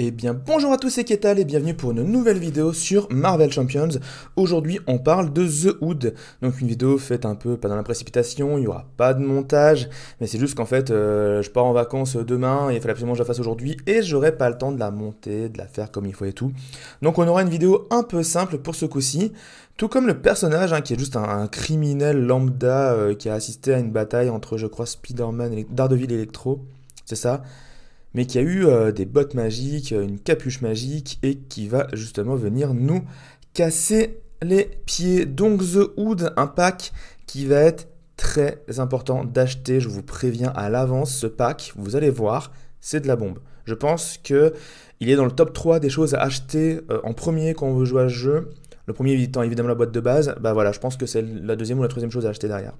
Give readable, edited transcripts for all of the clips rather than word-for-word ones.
Eh bien bonjour à tous, c'est Ketal et bienvenue pour une nouvelle vidéo sur Marvel Champions. Aujourd'hui on parle de The Hood, donc une vidéo faite un peu pas dans la précipitation, il n'y aura pas de montage, mais c'est juste qu'en fait je pars en vacances demain et il fallait absolument que je la fasse aujourd'hui et j'aurai pas le temps de la monter, de la faire comme il faut et tout. Donc on aura une vidéo un peu simple pour ce coup-ci, tout comme le personnage qui est juste un criminel lambda qui a assisté à une bataille entre je crois Spider-Man et Daredevil et Electro, c'est ça, mais qui a eu des bottes magiques, une capuche magique, et qui va justement venir nous casser les pieds. Donc The Hood, un pack qui va être très important d'acheter, je vous préviens à l'avance, ce pack, vous allez voir, c'est de la bombe. Je pense que il est dans le top 3 des choses à acheter en premier quand on veut jouer à ce jeu. Le premier étant évidemment la boîte de base, bah voilà, je pense que c'est la deuxième ou la troisième chose à acheter derrière.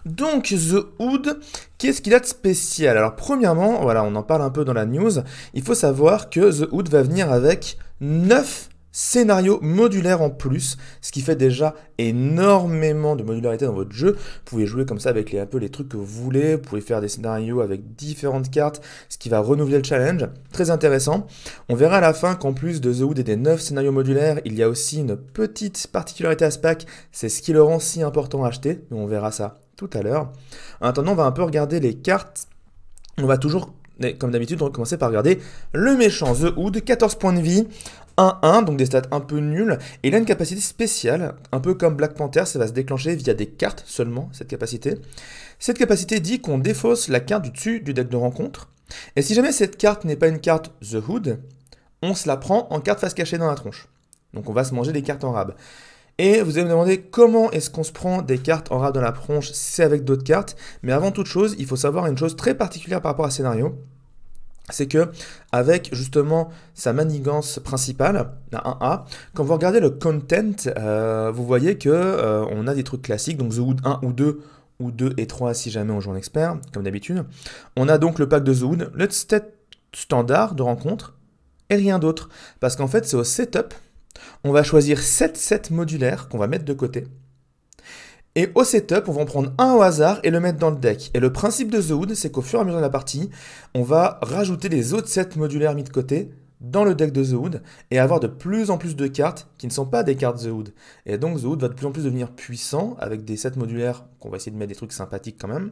Donc The Hood, qu'est-ce qu'il a de spécial? Alors premièrement, voilà, on en parle un peu dans la news, il faut savoir que The Hood va venir avec 9 scénarios modulaires en plus, ce qui fait déjà énormément de modularité dans votre jeu. Vous pouvez jouer comme ça avec un peu les trucs que vous voulez, vous pouvez faire des scénarios avec différentes cartes, ce qui va renouveler le challenge, très intéressant. On verra à la fin qu'en plus de The Hood et des 9 scénarios modulaires, il y a aussi une petite particularité à ce pack, c'est ce qui le rend si important à acheter, mais on verra ça tout à l'heure. En attendant, on va un peu regarder les cartes. On va toujours, comme d'habitude, commencer par regarder le méchant The Hood, 14 points de vie, 1-1, donc des stats un peu nuls. Et il a une capacité spéciale, un peu comme Black Panther, ça va se déclencher via des cartes seulement, cette capacité. Cette capacité dit qu'on défausse la carte du dessus du deck de rencontre. Et si jamais cette carte n'est pas une carte The Hood, on se la prend en carte face cachée dans la tronche. Donc on va se manger des cartes en rab. Et vous allez me demander comment est-ce qu'on se prend des cartes en rab dans la tronche, c'est avec d'autres cartes. Mais avant toute chose, il faut savoir une chose très particulière par rapport à ce scénario. C'est que, avec justement sa manigance principale, la 1A, quand vous regardez le content, vous voyez que on a des trucs classiques, donc The Hood 1 ou 2 et 3 si jamais on joue en expert, comme d'habitude. On a donc le pack de The Hood, le stat standard de rencontre, et rien d'autre. Parce qu'en fait, c'est au setup. On va choisir 7 sets modulaires qu'on va mettre de côté. Et au setup, on va en prendre un au hasard et le mettre dans le deck. Et le principe de The Hood, c'est qu'au fur et à mesure de la partie, on va rajouter les autres sets modulaires mis de côté dans le deck de The Hood et avoir de plus en plus de cartes qui ne sont pas des cartes The Hood. Et donc The Hood va de plus en plus devenir puissant avec des sets modulaires qu'on va essayer de mettre des trucs sympathiques quand même.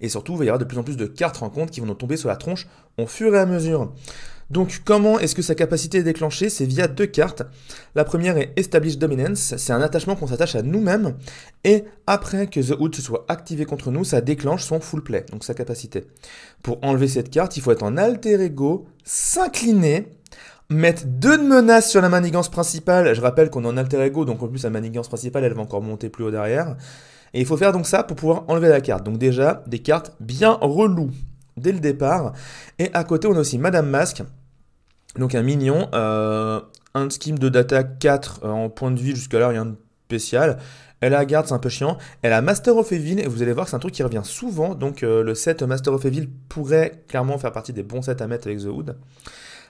Et surtout, il va y avoir de plus en plus de cartes rencontres qui vont nous tomber sur la tronche au fur et à mesure. Donc comment est-ce que sa capacité est déclenchée? C'est via deux cartes. La première est Establish Dominance, c'est un attachement qu'on s'attache à nous-mêmes, et après que The Hood se soit activé contre nous, ça déclenche son full play, donc sa capacité. Pour enlever cette carte, il faut être en alter ego, s'incliner, mettre 2 de menaces sur la manigance principale. Je rappelle qu'on est en alter ego, donc en plus la manigance principale, elle va encore monter plus haut derrière. Et il faut faire donc ça pour pouvoir enlever la carte. Donc déjà, des cartes bien reloues dès le départ. Et à côté, on a aussi Madame Masque, donc un mignon, un scheme de data 4 en point de vie, jusqu'à là rien de spécial. Elle a garde, c'est un peu chiant. Elle a Master of Evil, et vous allez voir que c'est un truc qui revient souvent, donc le set Master of Evil pourrait clairement faire partie des bons sets à mettre avec The Hood.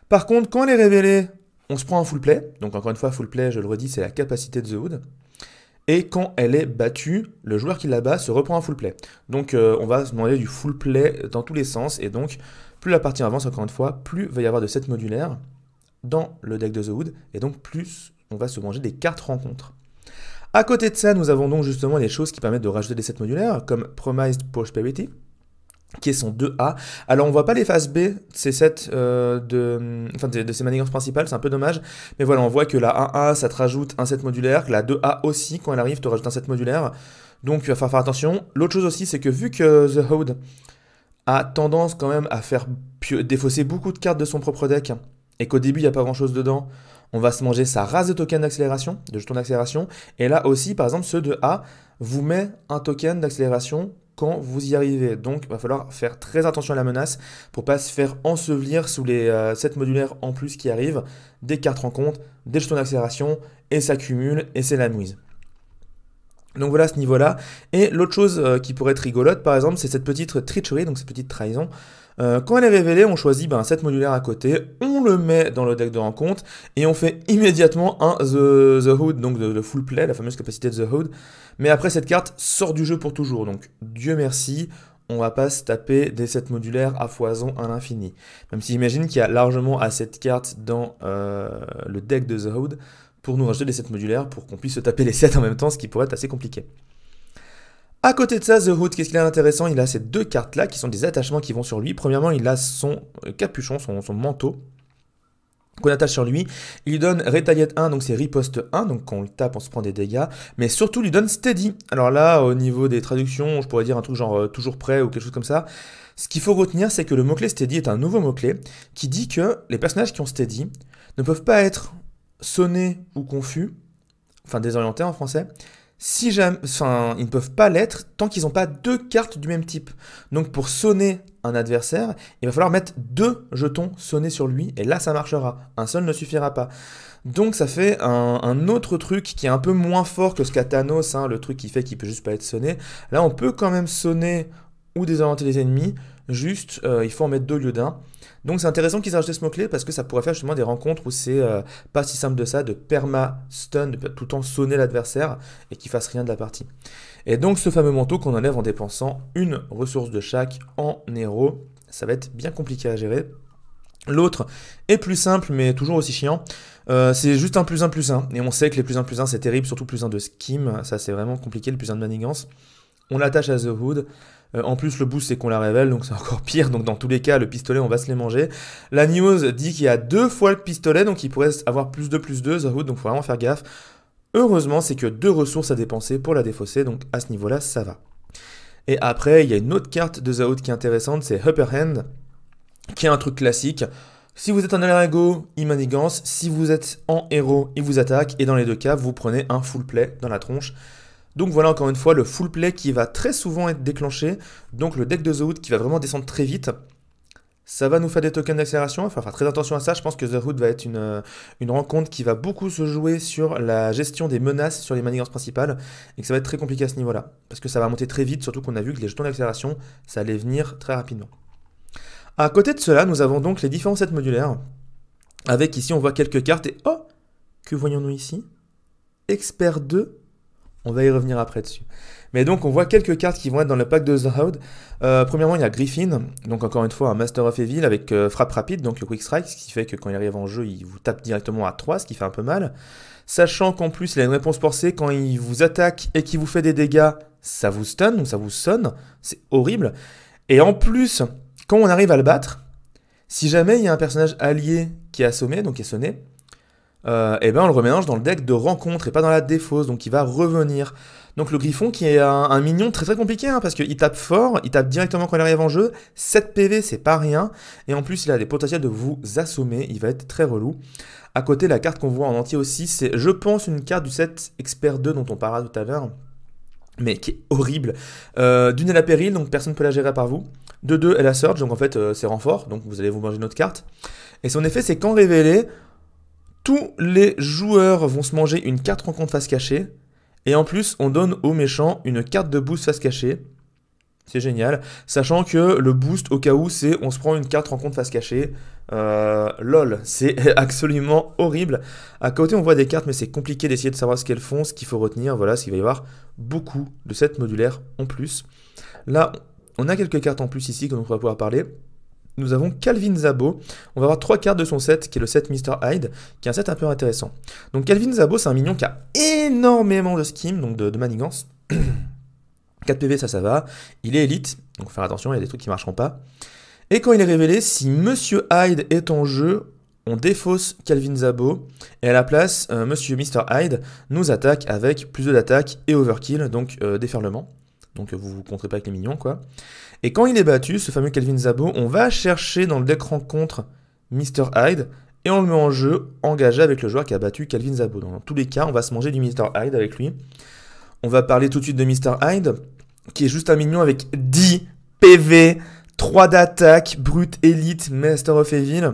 Par contre, quand elle est révélée, on se prend un full play, donc encore une fois, full play, je le redis, c'est la capacité de The Hood. Et quand elle est battue, le joueur qui la bat se reprend un full play. Donc on va se demander du full play dans tous les sens, et donc plus la partie avance, encore une fois, plus il va y avoir de sets modulaires dans le deck de The Hood, et donc plus on va se manger des cartes rencontres. À côté de ça, nous avons donc justement les choses qui permettent de rajouter des sets modulaires, comme Promised Prosperity, qui est son 2A. Alors on voit pas les phases B de ces sets de ces manigances principales, c'est un peu dommage, mais voilà, on voit que la 1A ça te rajoute un set modulaire, que la 2A aussi quand elle arrive te rajoute un set modulaire, donc il va falloir faire attention. L'autre chose aussi, c'est que vu que The Hood a tendance quand même à faire défausser beaucoup de cartes de son propre deck, et qu'au début il n'y a pas grand chose dedans, on va se manger sa race de tokens d'accélération, de jetons d'accélération, et là aussi par exemple ce 2A vous met un token d'accélération quand vous y arrivez. Donc il va falloir faire très attention à la menace pour pas se faire ensevelir sous les sets modulaires en plus qui arrivent, des cartes rencontres, des jetons d'accélération, et ça cumule, et c'est la mouise. Donc voilà à ce niveau-là. Et l'autre chose qui pourrait être rigolote, par exemple, c'est cette petite treachery, donc cette petite trahison. Quand elle est révélée, on choisit un set modulaire à côté, on le met dans le deck de rencontre, et on fait immédiatement un The Hood, donc de full play, la fameuse capacité de The Hood. Mais après, cette carte sort du jeu pour toujours, donc Dieu merci, on va pas se taper des sets modulaires à foison à l'infini. Même si j'imagine qu'il y a largement assez de cartes dans le deck de The Hood pour nous rajouter des sets modulaires pour qu'on puisse se taper les sets en même temps, ce qui pourrait être assez compliqué. À côté de ça, The Hood, qu'est-ce qu'il a d'intéressant? Il a ces deux cartes-là qui sont des attachements qui vont sur lui. Premièrement, il a son capuchon, son manteau qu'on attache sur lui. Il lui donne Retaliate 1, donc c'est riposte 1, donc quand on le tape, on se prend des dégâts. Mais surtout, il lui donne Steady. Alors là, au niveau des traductions, je pourrais dire un truc genre toujours prêt ou quelque chose comme ça. Ce qu'il faut retenir, c'est que le mot-clé Steady est un nouveau mot-clé qui dit que les personnages qui ont Steady ne peuvent pas être sonnés ou confus, enfin désorientés en français, si jamais, enfin, ils ne peuvent pas l'être tant qu'ils n'ont pas deux cartes du même type. Donc pour sonner un adversaire, il va falloir mettre deux jetons sonnés sur lui, et là ça marchera. Un seul ne suffira pas. Donc ça fait un autre truc qui est un peu moins fort que ce qu'a Thanos, hein, le truc qui fait qu'il peut juste pas être sonné. Là on peut quand même sonner ou désorienter les ennemis, juste il faut en mettre deux au lieu d'un. Donc c'est intéressant qu'ils aient rajouté ce mot-clé parce que ça pourrait faire justement des rencontres où c'est pas si simple de ça, de perma-stun, de tout le temps sonner l'adversaire et qu'il fasse rien de la partie. Et donc ce fameux manteau qu'on enlève en dépensant une ressource de chaque en héros, ça va être bien compliqué à gérer. L'autre est plus simple mais toujours aussi chiant, c'est juste un plus 1 plus 1. Et on sait que les plus 1 plus 1 c'est terrible, surtout plus 1 de skim, ça c'est vraiment compliqué, le plus 1 de manigance. On l'attache à The Hood. En plus, le boost, c'est qu'on la révèle, donc c'est encore pire. Donc, dans tous les cas, le pistolet, on va se les manger. La news dit qu'il y a 2 fois le pistolet, donc il pourrait avoir plus 2, The Hood, donc il faut vraiment faire gaffe. Heureusement, c'est que 2 ressources à dépenser pour la défausser, donc à ce niveau-là, ça va. Et après, il y a une autre carte de The Hood qui est intéressante, c'est Upper Hand, qui est un truc classique. Si vous êtes en alter ego, il manigance. Si vous êtes en héros, il vous attaque. Et dans les deux cas, vous prenez un full play dans la tronche. Donc voilà encore une fois le full play qui va très souvent être déclenché. Donc le deck de The Hood qui va vraiment descendre très vite. Ça va nous faire des tokens d'accélération, il faut faire très attention à ça. Je pense que The Hood va être une rencontre qui va beaucoup se jouer sur la gestion des menaces sur les manigances principales. Et que ça va être très compliqué à ce niveau-là. Parce que ça va monter très vite, surtout qu'on a vu que les jetons d'accélération, ça allait venir très rapidement. À côté de cela, nous avons donc les différents sets modulaires. Avec ici, on voit quelques cartes et oh, que voyons-nous ici? Expert 2. On va y revenir après dessus. Mais donc, on voit quelques cartes qui vont être dans le pack de The Hood. Premièrement, il y a Griffin, donc encore une fois un Master of Evil avec frappe rapide, donc le Quick Strike, ce qui fait que quand il arrive en jeu, il vous tape directement à 3, ce qui fait un peu mal. Sachant qu'en plus, il a une réponse forcée, quand il vous attaque et qu'il vous fait des dégâts, ça vous stun, donc ça vous sonne, c'est horrible. Et en plus, quand on arrive à le battre, si jamais il y a un personnage allié qui est assommé, donc qui est sonné, et ben on le remélange dans le deck de rencontre et pas dans la défausse, donc il va revenir. Donc le Griffon qui est un mignon très très compliqué, hein, parce qu'il tape fort, il tape directement quand il arrive en jeu, 7 PV c'est pas rien, et en plus il a des potentiels de vous assommer, il va être très relou. À côté, la carte qu'on voit en entier aussi, c'est je pense une carte du set Expert 2 dont on parlera tout à l'heure, mais qui est horrible. D'une, elle a péril, donc personne ne peut la gérer par vous. De deux, elle a Surge, donc en fait c'est renfort, donc vous allez vous manger une autre carte. Et son effet, c'est quand révélé, tous les joueurs vont se manger une carte rencontre face cachée. Et en plus, on donne aux méchants une carte de boost face cachée. C'est génial. Sachant que le boost, au cas où, c'est on se prend une carte rencontre face cachée. Lol, c'est absolument horrible. À côté, on voit des cartes, mais c'est compliqué d'essayer de savoir ce qu'elles font. Ce qu'il faut retenir, voilà, c'est qu'il va y avoir beaucoup de sets modulaires en plus. Là, on a quelques cartes en plus ici dont on va pouvoir parler. Nous avons Calvin Zabo. On va avoir 3 cartes de son set, qui est le set Mr. Hyde, qui est un set un peu intéressant. Donc Calvin Zabo, c'est un mignon qui a énormément de skim, donc de manigance. 4 PV, ça va. Il est élite, donc faut faire attention, il y a des trucs qui ne marcheront pas. Et quand il est révélé, si Monsieur Hyde est en jeu, on défausse Calvin Zabo, et à la place, Monsieur Mr. Hyde nous attaque avec plus 2 d'attaque et overkill, donc déferlement. Donc vous ne compterez pas avec les mignons, quoi. Et quand il est battu, ce fameux Calvin Zabo, on va chercher dans le deck rencontre Mr. Hyde, et on le met en jeu, engagé avec le joueur qui a battu Calvin Zabo. Dans tous les cas, on va se manger du Mr. Hyde avec lui. On va parler tout de suite de Mr. Hyde, qui est juste un mignon avec 10 PV, 3 d'attaque, brute, élite, Master of Evil.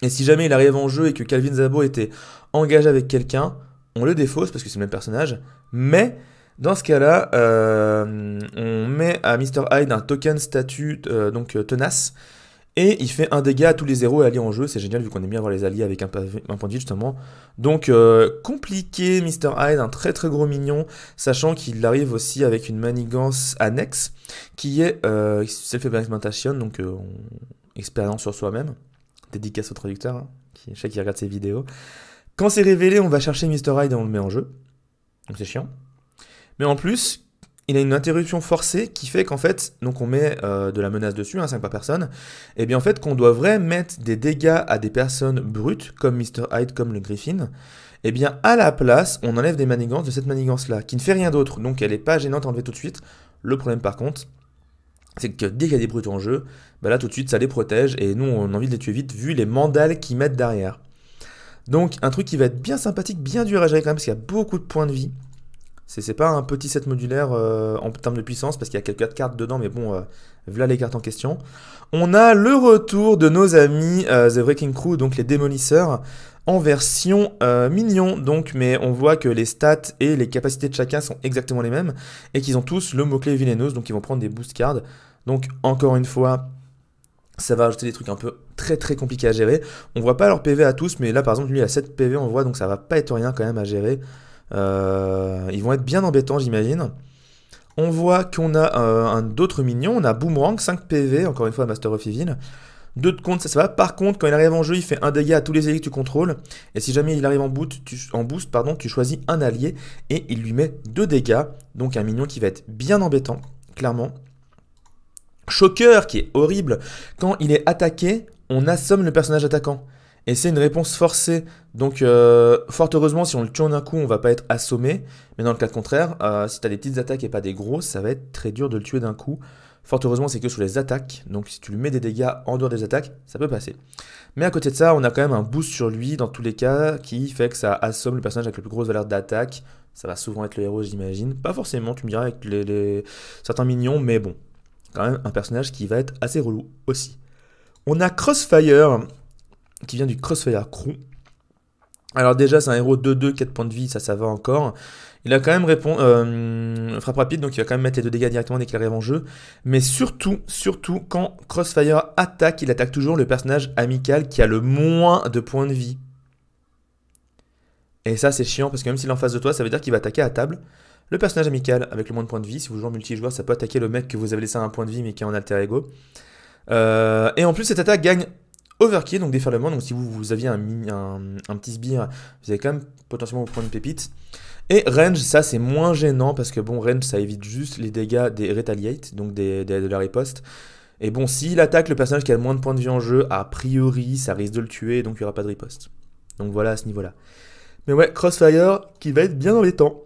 Et si jamais il arrive en jeu et que Calvin Zabo était engagé avec quelqu'un, on le défausse parce que c'est le même personnage. Mais dans ce cas-là, on met à Mr. Hyde un token statut donc tenace. Et il fait un dégât à tous les héros et alliés en jeu, c'est génial vu qu'on aime bien avoir les alliés avec un point de vie justement. Donc compliqué Mr. Hyde, un très très gros mignon, sachant qu'il arrive aussi avec une manigance annexe, qui est Self-Implementation, donc expérience sur soi-même, dédicace au traducteur, hein, je sais qu'il regarde ses vidéos. Quand c'est révélé, on va chercher Mr. Hyde et on le met en jeu, donc c'est chiant. Mais en plus, il a une interruption forcée qui fait qu'en fait, donc on met de la menace dessus, 5 par personne, et bien en fait qu'on doit vraiment mettre des dégâts à des personnes brutes, comme Mr. Hyde, comme le Griffin, et bien à la place, on enlève des manigances de cette manigance-là, qui ne fait rien d'autre, donc elle n'est pas gênante à enlever tout de suite. Le problème par contre, c'est que dès qu'il y a des brutes en jeu, bah là tout de suite ça les protège, et nous on a envie de les tuer vite, vu les mandales qu'ils mettent derrière. Donc un truc qui va être bien sympathique, bien dur à gérer quand même, parce qu'il y a beaucoup de points de vie. C'est pas un petit set modulaire en termes de puissance, parce qu'il y a quelques cartes dedans, mais bon, voilà les cartes en question. On a le retour de nos amis The Wrecking Crew, donc les démolisseurs, en version mignon, donc, mais on voit que les stats et les capacités de chacun sont exactement les mêmes, et qu'ils ont tous le mot-clé Villainous, donc ils vont prendre des boost cards. Donc encore une fois, ça va ajouter des trucs un peu très très compliqués à gérer. On voit pas leur PV à tous, mais là par exemple lui il a 7 PV on voit, donc ça va pas être rien quand même à gérer. Ils vont être bien embêtants j'imagine. On voit qu'on a d'autres mignons, on a Boomerang, 5 PV, encore une fois Master of Evil. 2 de compte, ça va. Par contre, quand il arrive en jeu, il fait un dégât à tous les alliés que tu contrôles. Et si jamais il arrive en boost, tu choisis un allié et il lui met 2 dégâts. Donc un mignon qui va être bien embêtant, clairement. Shocker qui est horrible. Quand il est attaqué, on assomme le personnage attaquant. Et c'est une réponse forcée. Donc, fort heureusement, si on le tue en un coup, on va pas être assommé. Mais dans le cas contraire, si tu as des petites attaques et pas des grosses, ça va être très dur de le tuer d'un coup. Fort heureusement, c'est que sur les attaques. Donc, si tu lui mets des dégâts en dehors des attaques, ça peut passer. Mais à côté de ça, on a quand même un boost sur lui, dans tous les cas, qui fait que ça assomme le personnage avec la plus grosse valeur d'attaque. Ça va souvent être le héros, j'imagine. Pas forcément, tu me diras, avec certains mignons, mais bon. Quand même un personnage qui va être assez relou aussi. On a Crossfire, qui vient du Crossfire Crew. Alors déjà, c'est un héros 2-2, 4 points de vie, ça va encore. Il a quand même frappe rapide, donc il va quand même mettre les 2 dégâts directement dès qu'il arrive en jeu. Mais surtout, quand Crossfire attaque, il attaque toujours le personnage amical qui a le moins de points de vie. Et ça, c'est chiant, parce que même s'il est en face de toi, ça veut dire qu'il va attaquer à table. Le personnage amical avec le moins de points de vie, si vous jouez en multijoueur, ça peut attaquer le mec que vous avez laissé à un point de vie, mais qui est en alter ego. Et en plus, cette attaque gagne Overkill, donc déferlement, donc si vous aviez un petit sbire, vous avez quand même potentiellement vous prendre une pépite. Et range, ça c'est moins gênant, parce que bon, range ça évite juste les dégâts des retaliate, donc de la riposte. Et bon, s'il attaque le personnage qui a le moins de points de vie en jeu, a priori ça risque de le tuer, donc il n'y aura pas de riposte. Donc voilà à ce niveau-là. Mais ouais, Crossfire qui va être bien embêtant.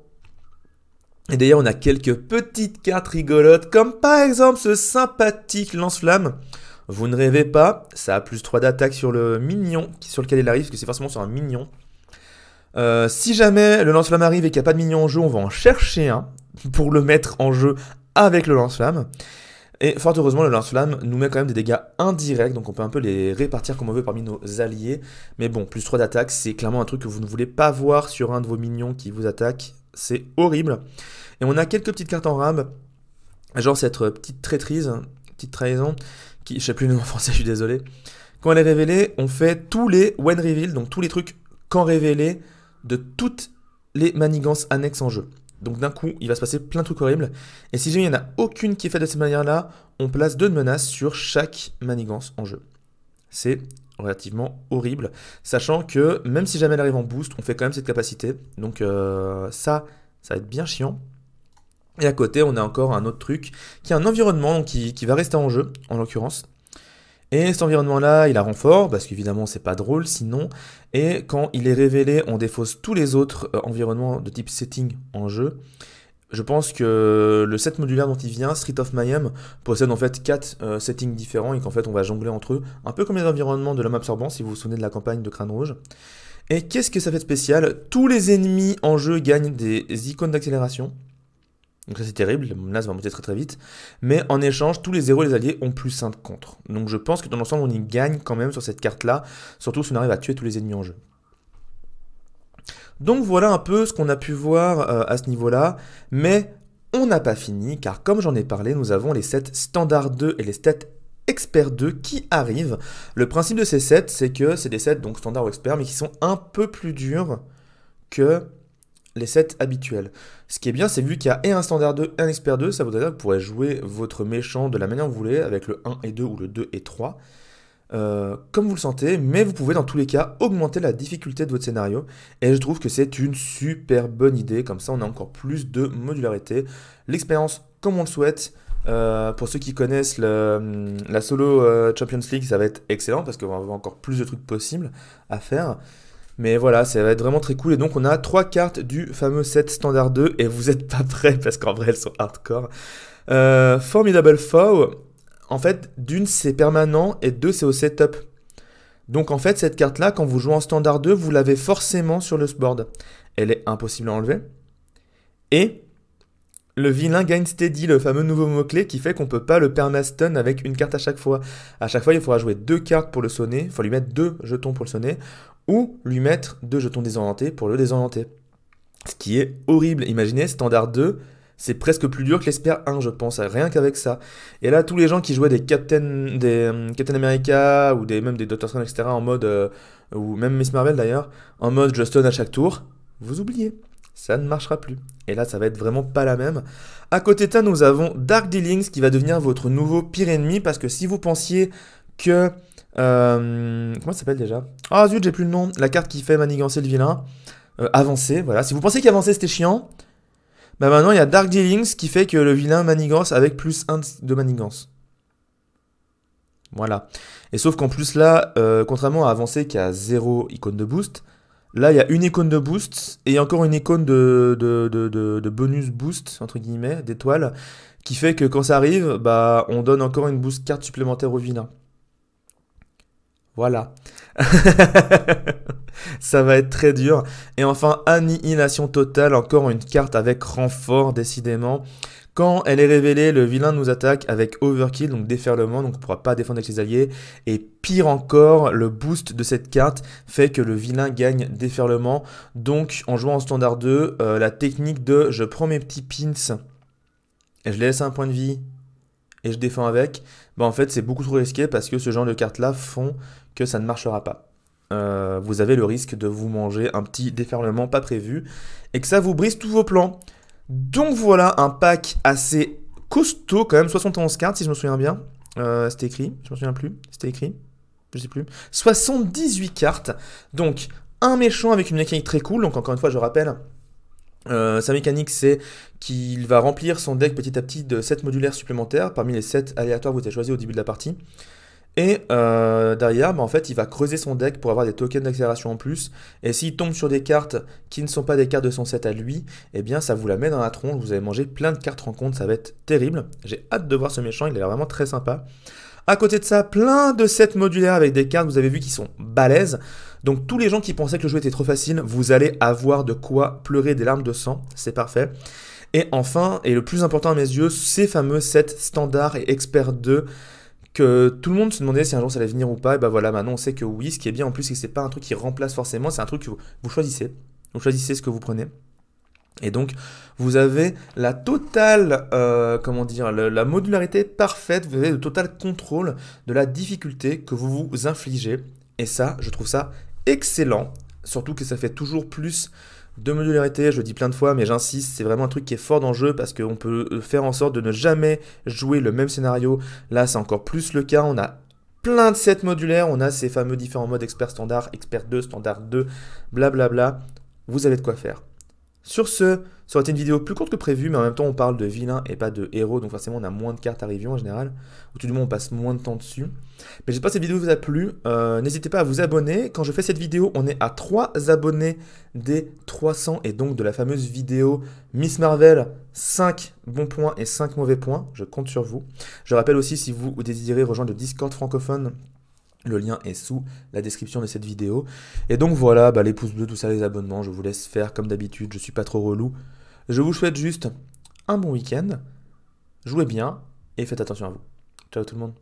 Et d'ailleurs, on a quelques petites cartes rigolotes, comme par exemple ce sympathique lance-flamme. Vous ne rêvez pas, ça a plus 3 d'attaque sur le mignon sur lequel il arrive, parce que c'est forcément sur un mignon. Si jamais le lance-flamme arrive et qu'il n'y a pas de mignon en jeu, on va en chercher un pour le mettre en jeu avec le lance-flamme. Et fort heureusement, le lance-flamme nous met quand même des dégâts indirects, donc on peut un peu les répartir comme on veut parmi nos alliés. Mais bon, plus 3 d'attaque, c'est clairement un truc que vous ne voulez pas voir sur un de vos mignons qui vous attaque. C'est horrible. Et on a quelques petites cartes en rame, genre cette petite traîtrise, petite trahison, qui, je sais plus le nom en français, je suis désolé. Quand elle est révélée, on fait tous les when reveal, donc tous les trucs quand révélés de toutes les manigances annexes en jeu. Donc d'un coup, il va se passer plein de trucs horribles. Et si jamais il n'y en a aucune qui est faite de cette manière-là, on place 2 menaces sur chaque manigance en jeu. C'est relativement horrible, sachant que même si jamais elle arrive en boost, on fait quand même cette capacité. Donc ça va être bien chiant. Et à côté, on a encore un autre truc, qui est un environnement qui va rester en jeu, en l'occurrence. Et cet environnement-là, il a renfort, parce qu'évidemment, c'est pas drôle sinon. Et quand il est révélé, on défausse tous les autres environnements de type setting en jeu. Je pense que le set modulaire dont il vient, Street of Mayhem, possède en fait 4 settings différents et qu'en fait on va jongler entre eux, un peu comme les environnements de l'homme absorbant, si vous vous souvenez de la campagne de Crâne Rouge. Et qu'est-ce que ça fait de spécial? Tous les ennemis en jeu gagnent des icônes d'accélération. Donc ça c'est terrible, la menace va monter très très vite. Mais en échange, tous les héros et les alliés ont plus 5 contre. Donc je pense que dans l'ensemble on y gagne quand même sur cette carte-là, surtout si on arrive à tuer tous les ennemis en jeu. Donc voilà un peu ce qu'on a pu voir à ce niveau-là, mais on n'a pas fini, car comme j'en ai parlé, nous avons les sets Standard 2 et les sets Expert 2 qui arrivent. Le principe de ces sets, c'est que c'est des sets donc standard ou expert, mais qui sont un peu plus durs que les sets habituels. Ce qui est bien, c'est vu qu'il y a et un standard 2 et un expert 2, ça voudrait dire que vous pourrez jouer votre méchant de la manière que vous voulez, avec le 1 et 2 ou le 2 et 3. Comme vous le sentez, mais vous pouvez dans tous les cas augmenter la difficulté de votre scénario, et je trouve que c'est une super bonne idée, comme ça on a encore plus de modularité, l'expérience comme on le souhaite. Pour ceux qui connaissent la solo Champions League, ça va être excellent, parce qu'on va avoir encore plus de trucs possibles à faire, mais voilà, ça va être vraiment très cool, et donc on a 3 cartes du fameux set standard 2, et vous êtes pas prêts, parce qu'en vrai elles sont hardcore. Formidable Foe. En fait, d'une, c'est permanent, et deux, c'est au setup. Donc en fait, cette carte-là, quand vous jouez en standard 2, vous l'avez forcément sur le board. Elle est impossible à enlever. Et le vilain gagne steady, le fameux nouveau mot-clé qui fait qu'on ne peut pas le perma-stun avec une carte à chaque fois. À chaque fois, il faudra jouer 2 cartes pour le sonner, il faut lui mettre 2 jetons pour le sonner, ou lui mettre 2 jetons désorientés pour le désorienter. Ce qui est horrible. Imaginez, standard 2... c'est presque plus dur que l'Esper 1, je pense, rien qu'avec ça. Et là, tous les gens qui jouaient des Captain America ou même des Doctor Strange, etc., en mode, ou même Miss Marvel d'ailleurs, en mode je stun à chaque tour, vous oubliez, ça ne marchera plus. Et là, ça va être vraiment pas la même. À côté de ça, nous avons Dark Dealings qui va devenir votre nouveau pire ennemi, parce que si vous pensiez que... comment ça s'appelle déjà? Ah zut, j'ai plus le nom. La carte qui fait manigancer le vilain. Avancer, voilà. Si vous pensiez qu'avancer c'était chiant... bah maintenant il y a Dark Dealings qui fait que le vilain manigance avec plus 1 de manigance. Voilà. Et sauf qu'en plus là, contrairement à Avancer qui a 0 icône de boost, là il y a une icône de boost et encore une icône de bonus boost, entre guillemets, d'étoiles, qui fait que quand ça arrive, bah on donne encore une boost carte supplémentaire au vilain. Voilà. Ça va être très dur. Et enfin, Annihilation totale, encore une carte avec renfort, décidément. Quand elle est révélée, le vilain nous attaque avec Overkill, donc déferlement, donc on ne pourra pas défendre avec les alliés. Et pire encore, le boost de cette carte fait que le vilain gagne déferlement. Donc en jouant en standard 2, la technique de je prends mes petits pins et je les laisse à un point de vie et je défends avec, bah en fait c'est beaucoup trop risqué parce que ce genre de cartes là font que ça ne marchera pas. Vous avez le risque de vous manger un petit déferlement pas prévu et que ça vous brise tous vos plans. Donc voilà un pack assez costaud quand même, 71 cartes si je me souviens bien. C'était écrit, je me souviens plus, c'était écrit, je sais plus. 78 cartes, donc un méchant avec une mécanique très cool, donc encore une fois je rappelle, sa mécanique c'est qu'il va remplir son deck petit à petit de 7 modulaires supplémentaires parmi les 7 aléatoires que vous avez choisis au début de la partie. Et derrière, bah, en fait, il va creuser son deck pour avoir des tokens d'accélération en plus. Et s'il tombe sur des cartes qui ne sont pas des cartes de son set à lui, eh bien ça vous la met dans la tronche, vous allez manger plein de cartes rencontres, ça va être terrible. J'ai hâte de voir ce méchant, il a l'air vraiment très sympa. À côté de ça, plein de sets modulaires avec des cartes, vous avez vu, qui sont balèzes. Donc tous les gens qui pensaient que le jeu était trop facile, vous allez avoir de quoi pleurer des larmes de sang, c'est parfait. Et enfin, et le plus important à mes yeux, ces fameux sets standard et expert 2, que tout le monde se demandait si un jour ça allait venir ou pas, et bah voilà, maintenant on sait que oui. Ce qui est bien en plus, c'est que c'est pas un truc qui remplace forcément, c'est un truc que vous choisissez. Vous choisissez ce que vous prenez. Et donc, vous avez la totale, comment dire, la modularité parfaite, vous avez le total contrôle de la difficulté que vous vous infligez. Et ça, je trouve ça excellent, surtout que ça fait toujours plus de modularité, je le dis plein de fois, mais j'insiste, c'est vraiment un truc qui est fort dans le jeu parce qu'on peut faire en sorte de ne jamais jouer le même scénario. Là, c'est encore plus le cas, on a plein de sets modulaires, on a ces fameux différents modes expert standard, expert 2, standard 2, blablabla. Vous avez de quoi faire. Sur ce, ça aurait été une vidéo plus courte que prévu, mais en même temps on parle de vilains et pas de héros, donc forcément on a moins de cartes à review en général, ou tout du moins on passe moins de temps dessus. Mais j'espère que cette vidéo vous a plu, n'hésitez pas à vous abonner. Quand je fais cette vidéo, on est à 3 abonnés des 300, et donc de la fameuse vidéo Miss Marvel, 5 bons points et 5 mauvais points, je compte sur vous. Je rappelle aussi, si vous désirez rejoindre le Discord francophone, le lien est sous la description de cette vidéo. Et donc voilà, bah les pouces bleus, tout ça, les abonnements, je vous laisse faire comme d'habitude, je suis pas trop relou. Je vous souhaite juste un bon week-end, jouez bien et faites attention à vous. Ciao tout le monde.